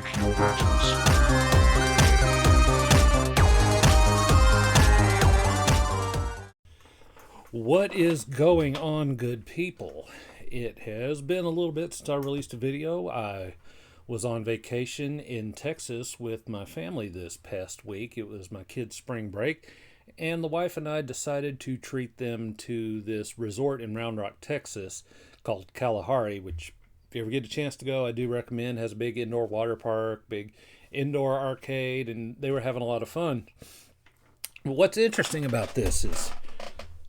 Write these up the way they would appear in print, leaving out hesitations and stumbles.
pick your battles. What is going on, good people? It has been a little bit since I released a video. I was on vacation in Texas with my family this past week. It was my kids' spring break, and the wife and I decided to treat them to this resort in Round Rock, Texas called Kalahari, which, if you ever get a chance to go, I do recommend. It has a big indoor water park, big indoor arcade, and they were having a lot of fun. What's interesting about this is,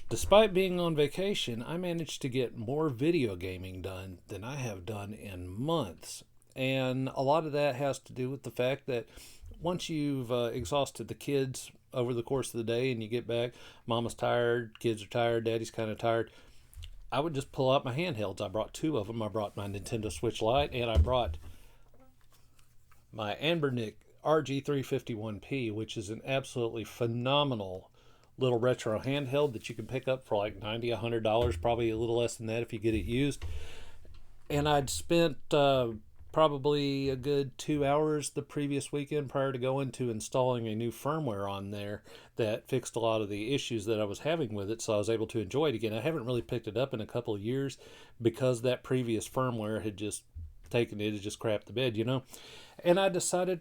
despite being on vacation, I managed to get more video gaming done than I have done in months. And a lot of that has to do with the fact that once you've exhausted the kids over the course of the day and you get back, mama's tired, kids are tired, daddy's kind of tired, I would just pull out my handhelds. I brought two of them. I brought my Nintendo Switch Lite and I brought my Anbernic RG351P, which is an absolutely phenomenal little retro handheld that you can pick up for like $90, $100, probably a little less than that if you get it used. And I'd spent probably a good 2 hours the previous weekend prior to going to installing a new firmware on there that fixed a lot of the issues that I was having with it, so I was able to enjoy it again. I haven't really picked it up in a couple of years because that previous firmware had just taken it, had just crapped the bed, you know. And I decided,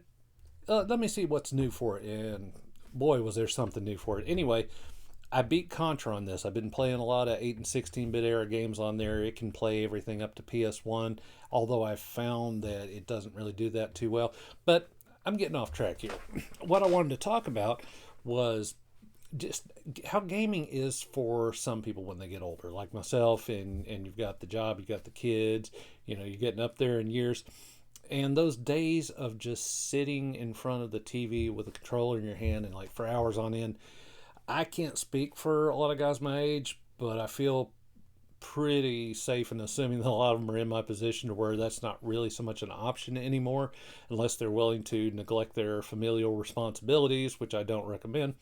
let me see what's new for it, and boy, was there something new for it. Anyway, I beat Contra on this. I've been playing a lot of 8 and 16-bit era games on there. It can play everything up to PS1, although I found that it doesn't really do that too well. But I'm getting off track here. What I wanted to talk about was just how gaming is for some people when they get older, like myself, and you've got the job, you've got the kids, you know, you're getting up there in years. And those days of just sitting in front of the TV with a controller in your hand and like for hours on end, I can't speak for a lot of guys my age, but I feel pretty safe in assuming that a lot of them are in my position to where that's not really so much an option anymore, unless they're willing to neglect their familial responsibilities, which I don't recommend.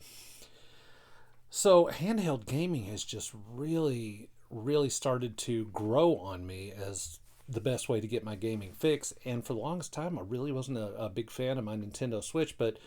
So handheld gaming has just really, really started to grow on me as the best way to get my gaming fix. And for the longest time, I really wasn't a big fan of my Nintendo Switch, but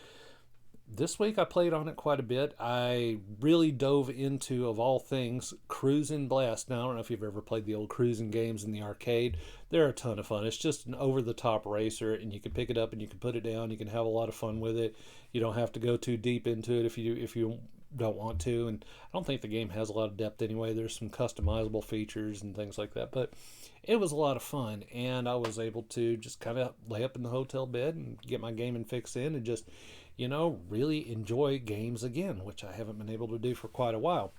this week I played on it quite a bit. I really dove into, of all things, Cruisin' Blast. Now, I don't know if you've ever played the old cruising games in the arcade. They're a ton of fun. It's just an over-the-top racer, and you can pick it up and you can put it down. You can have a lot of fun with it. You don't have to go too deep into it if you don't want to. And I don't think the game has a lot of depth anyway. There's some customizable features and things like that. But it was a lot of fun, and I was able to just kind of lay up in the hotel bed and get my gaming fix in and just, you know, really enjoy games again, which I haven't been able to do for quite a while.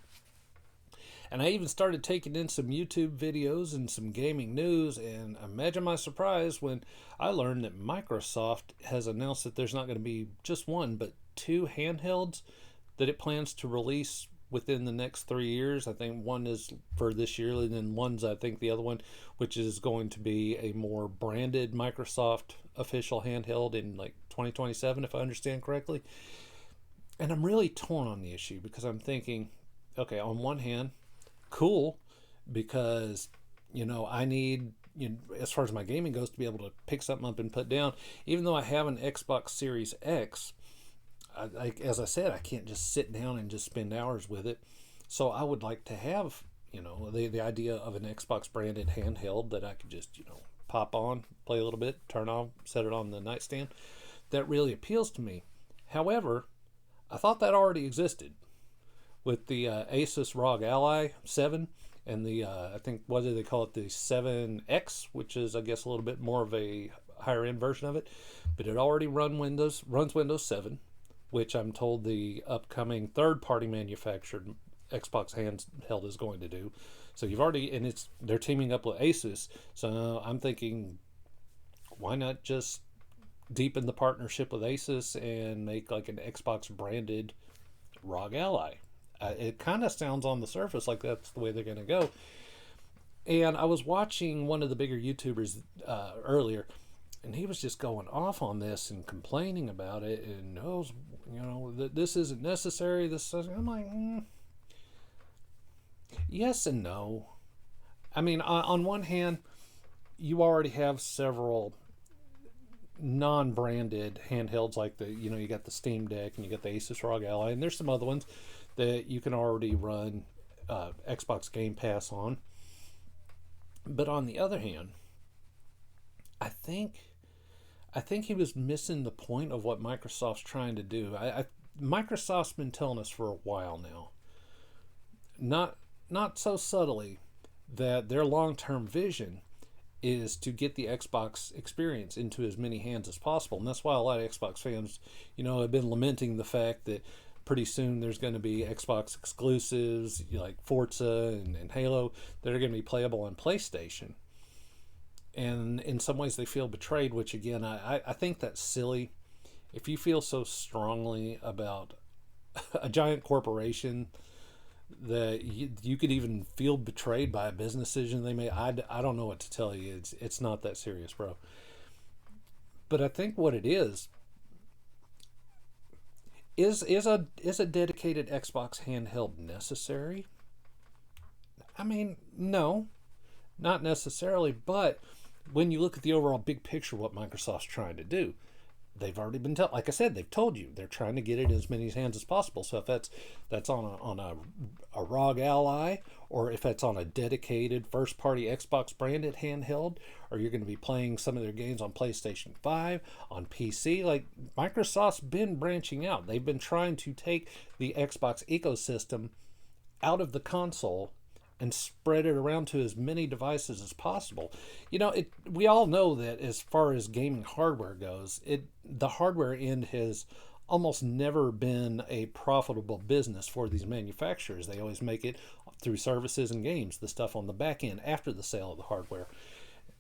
And I even started taking in some YouTube videos and some gaming news, and imagine my surprise when I learned that Microsoft has announced that there's not going to be just one, but two handhelds that it plans to release within the next 3 years. I think one is for this year, and then one's, I think, the other one, which is going to be a more branded Microsoft official handheld in like 2027, if I understand correctly. And I'm really torn on the issue because I'm thinking, okay, on one hand, cool, because, you know, I need, you know, as far as my gaming goes, to be able to pick something up and put down. Even though I have an Xbox Series X, as I said, I can't just sit down and just spend hours with it. So I would like to have, you know, the idea of an Xbox branded handheld that I could just, you know, pop on, play a little bit, turn on, set it on the nightstand. That really appeals to me. However, I thought that already existed with the Asus ROG Ally 7 and the, I think, what do they call it, the 7X, which is, I guess, a little bit more of a higher end version of it. But it already runs Windows 7, which I'm told the upcoming third-party manufactured Xbox handheld is going to do. So you've already, and they're teaming up with Asus. So I'm thinking, why not just deepen the partnership with Asus and make like an Xbox branded ROG Ally? It kind of sounds on the surface like that's the way they're going to go. And I was watching one of the bigger YouTubers earlier, and he was just going off on this and complaining about it, and knows, you know, that this isn't necessary. I'm like, yes and no. I mean, on one hand, you already have several non-branded handhelds like you got the Steam Deck and you got the Asus ROG Ally, and there's some other ones that you can already run Xbox Game Pass on. But on the other hand, I think he was missing the point of what Microsoft's trying to do. Microsoft's been telling us for a while now, not so subtly, that their long-term vision is to get the Xbox experience into as many hands as possible. And that's why a lot of Xbox fans, have been lamenting the fact that pretty soon there's going to be Xbox exclusives like Forza and Halo that are going to be playable on PlayStation. And in some ways they feel betrayed, which again, I think that's silly. If you feel so strongly about a giant corporation that you could even feel betrayed by a business decision they made, I don't know what to tell you. It's not that serious, bro. But I think what it is a dedicated Xbox handheld necessary? I mean, no, not necessarily. But when you look at the overall big picture, what Microsoft's trying to do, they've already been like I said, they've told you they're trying to get it in as many hands as possible. So if that's on a ROG Ally, or if it's on a dedicated first party Xbox branded handheld, or you're going to be playing some of their games on PlayStation 5, on PC, like Microsoft's been branching out. They've been trying to take the Xbox ecosystem out of the console and spread it around to as many devices as possible. We all know that as far as gaming hardware goes, the hardware end has almost never been a profitable business for these manufacturers. They always make it through services and games, the stuff on the back end after the sale of the hardware.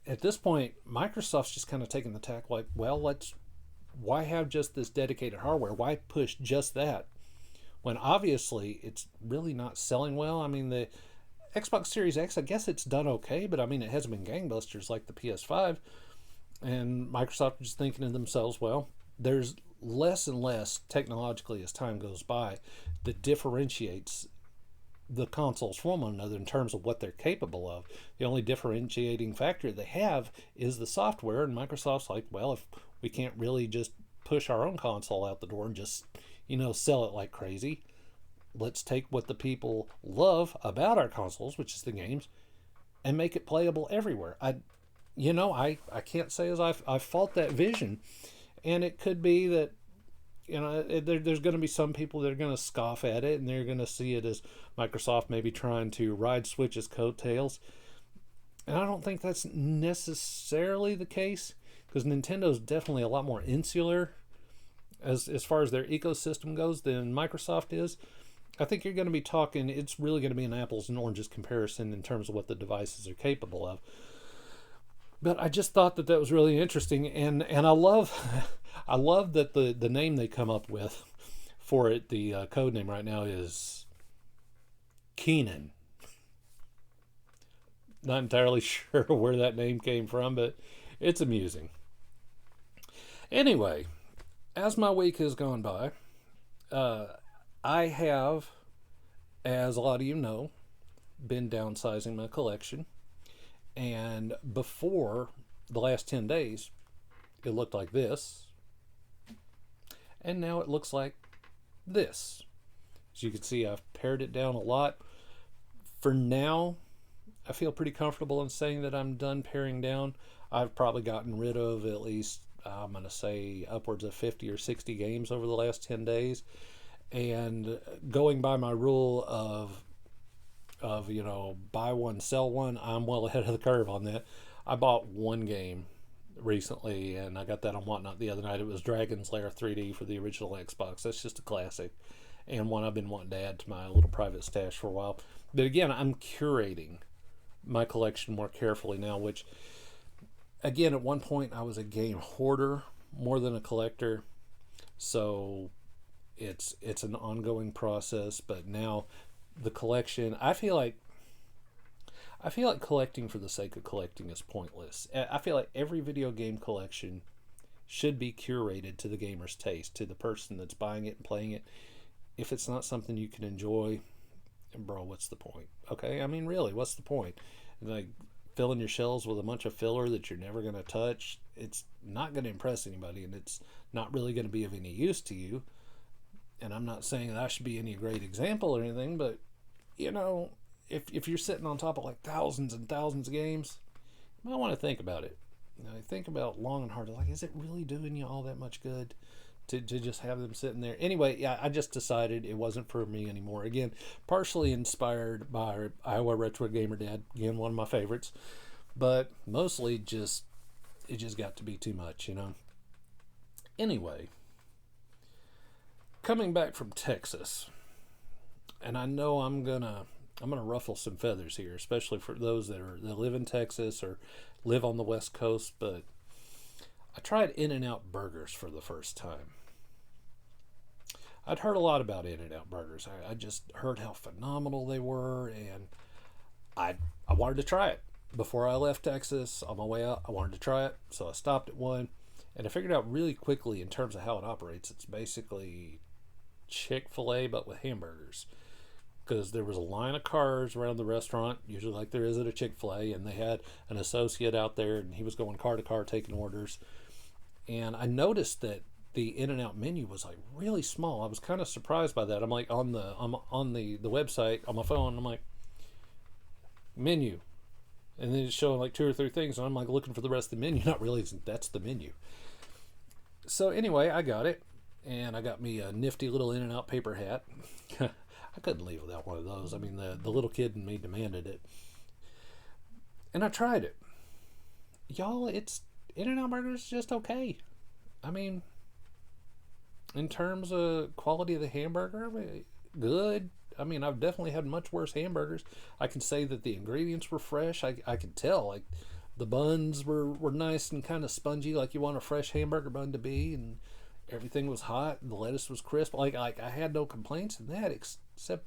At this point, Microsoft's just kind of taking the tack like, well, why have just this dedicated hardware? Why push just that? When obviously it's really not selling well. I mean, the Xbox Series X, I guess it's done okay, but I mean, it hasn't been gangbusters like the PS5. And Microsoft is thinking to themselves, well, there's less and less technologically as time goes by that differentiates the consoles from one another in terms of what they're capable of. The only differentiating factor they have is the software, and Microsoft's like, well, if we can't really just push our own console out the door and just, sell it like crazy, let's take what the people love about our consoles, which is the games, and make it playable everywhere. I can't say as I fault that vision, and it could be that there's going to be some people that are going to scoff at it, and they're going to see it as Microsoft maybe trying to ride Switch's coattails. And I don't think that's necessarily the case, because Nintendo's definitely a lot more insular as far as their ecosystem goes than Microsoft is. I think you're going to be talking, it's really going to be an apples and oranges comparison in terms of what the devices are capable of. But I just thought that was really interesting, and I love that the name they come up with for it, the code name right now is Keenan. Not entirely sure where that name came from, but it's amusing. Anyway, as my week has gone by, I have, as a lot of you know, been downsizing my collection. And before the last 10 days, it looked like this. And now it looks like this. As you can see, I've pared it down a lot. For now, I feel pretty comfortable in saying that I'm done paring down. I've probably gotten rid of at least, I'm going to say, upwards of 50 or 60 games over the last 10 days. And going by my rule of buy one, sell one, I'm well ahead of the curve on that. I bought one game recently, and I got that on Whatnot the other night. It was Dragon's Lair 3D for the original Xbox. That's just a classic, and one I've been wanting to add to my little private stash for a while. But again, I'm curating my collection more carefully now, which, again, at one point I was a game hoarder more than a collector. So it's an ongoing process, but now the collection, I feel like collecting for the sake of collecting is pointless. I feel like every video game collection should be curated to the gamer's taste, to the person that's buying it and playing it. If it's not something you can enjoy, bro, what's the point? Okay, I mean, really, what's the point? Like, filling your shelves with a bunch of filler that you're never going to touch, it's not going to impress anybody, and it's not really going to be of any use to you. And I'm not saying that I should be any great example or anything, but you know, if you're sitting on top of like thousands and thousands of games, you might want to think about it. You know, think about long and hard. Like, is it really doing you all that much good to just have them sitting there? Anyway, yeah, I just decided it wasn't for me anymore. Again, partially inspired by Iowa Retro Gamer Dad, again, one of my favorites, but mostly just, it just got to be too much, you know. Anyway, coming back from Texas, and I know I'm gonna ruffle some feathers here, especially for those that live in Texas or live on the West Coast, but I tried In-N-Out burgers for the first time. I'd heard a lot about In-N-Out burgers. I just heard how phenomenal they were, and I wanted to try it. Before I left Texas, on my way out, I wanted to try it, so I stopped at one, and I figured out really quickly in terms of how it operates. It's basically Chick-fil-A, but with hamburgers. Because there was a line of cars around the restaurant, usually like there is at a Chick-fil-A, and they had an associate out there, and he was going car to car taking orders. And I noticed that the In-N-Out menu was like really small. I was kind of surprised by that. I'm like on the website on my phone. I'm like, menu, and then it's showing like 2 or 3 things, and I'm like looking for the rest of the menu, not realizing that's the menu. So anyway, I got it, and I got me a nifty little In-N-Out paper hat. I couldn't leave without one of those. I mean, the little kid in me demanded it. And I tried it. Y'all, it's In-N-Out burgers just okay. I mean, in terms of quality of the hamburger, I mean, good. I mean, I've definitely had much worse hamburgers. I can say that the ingredients were fresh. I could tell, like, the buns were nice and kind of spongy, like you want a fresh hamburger bun to be, and everything was hot, and the lettuce was crisp. Like I had no complaints in that, except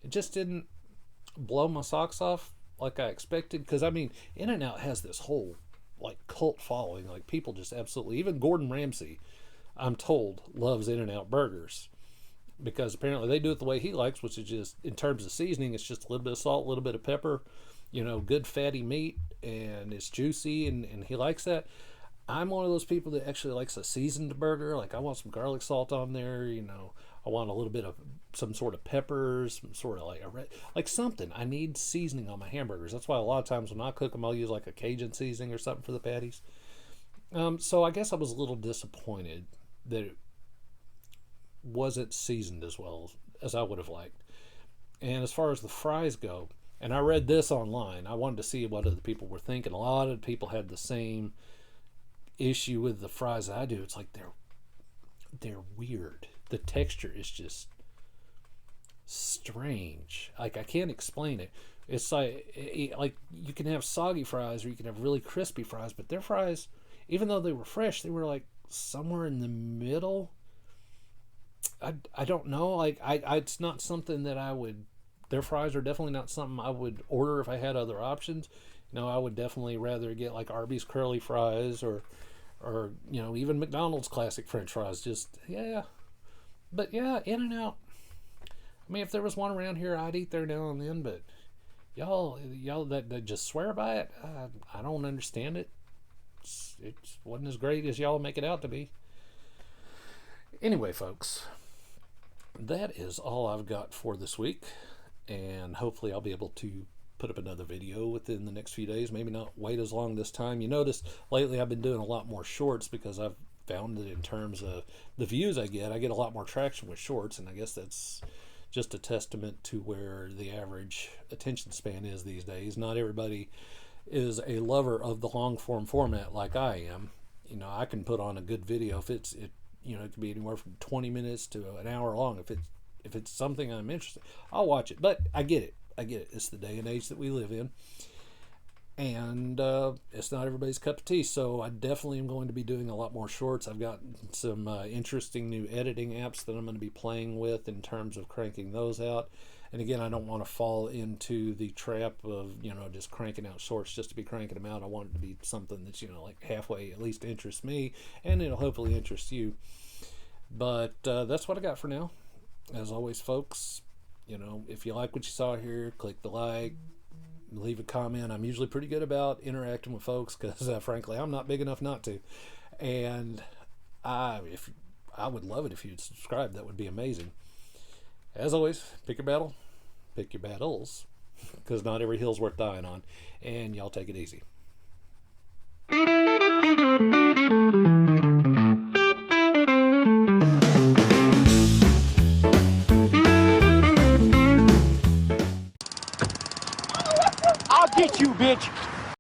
it just didn't blow my socks off like I expected. Because I mean, In-N-Out has this whole like cult following. Like people just absolutely, even Gordon Ramsay, I'm told, loves In-N-Out burgers because apparently they do it the way he likes, which is just in terms of seasoning, it's just a little bit of salt, a little bit of pepper, you know, good fatty meat, and it's juicy, and he likes that. I'm one of those people that actually likes a seasoned burger. Like I want some garlic salt on there, you know. I want a little bit of some sort of peppers, some sort of like something. I need seasoning on my hamburgers. That's why a lot of times when I cook them, I'll use like a Cajun seasoning or something for the patties. So I guess I was a little disappointed that it wasn't seasoned as well as I would have liked. And as far as the fries go, and I read this online, I wanted to see what other people were thinking. A lot of people had the same issue with the fries that I do. It's like they're weird. The texture is just strange. Like I can't explain it. It's like you can have soggy fries or you can have really crispy fries, but their fries, even though they were fresh, they were like somewhere in the middle. I don't know. Like I it's not something that I would. Their fries are definitely not something I would order if I had other options. You know, I would definitely rather get like Arby's curly fries or you know, even McDonald's classic French fries. Just yeah, but yeah, In-N-Out. I mean, if there was one around here, I'd eat there now and then. But y'all that just swear by it, I don't understand it. It wasn't as great as y'all make it out to be. Anyway, folks, that is all I've got for this week, and hopefully I'll be able to put up another video within the next few days. Maybe not wait as long this time. You notice lately I've been doing a lot more shorts because I've found that in terms of the views I get a lot more traction with shorts, and I guess that's just a testament to where the average attention span is these days. Not everybody is a lover of the long form format like I am. You know, I can put on a good video if it could be anywhere from 20 minutes to an hour long. If it's something I'm interested in, I'll watch it. But I get it. It's the day and age that we live in, and it's not everybody's cup of tea. So I definitely am going to be doing a lot more shorts. I've got some interesting new editing apps that I'm going to be playing with in terms of cranking those out. And again, I don't want to fall into the trap of, you know, just cranking out shorts just to be cranking them out. I want it to be something that's, you know, like halfway at least interests me, and it'll hopefully interest you. But that's what I got for now. As always, folks, you know, if you like what you saw here, click the like, leave a comment. I'm usually pretty good about interacting with folks because, frankly, I'm not big enough not to. And if I would love it if you'd subscribe. That would be amazing. As always, pick your battle, pick your battles, because not every hill's worth dying on. And y'all take it easy. I'll get you, bitch.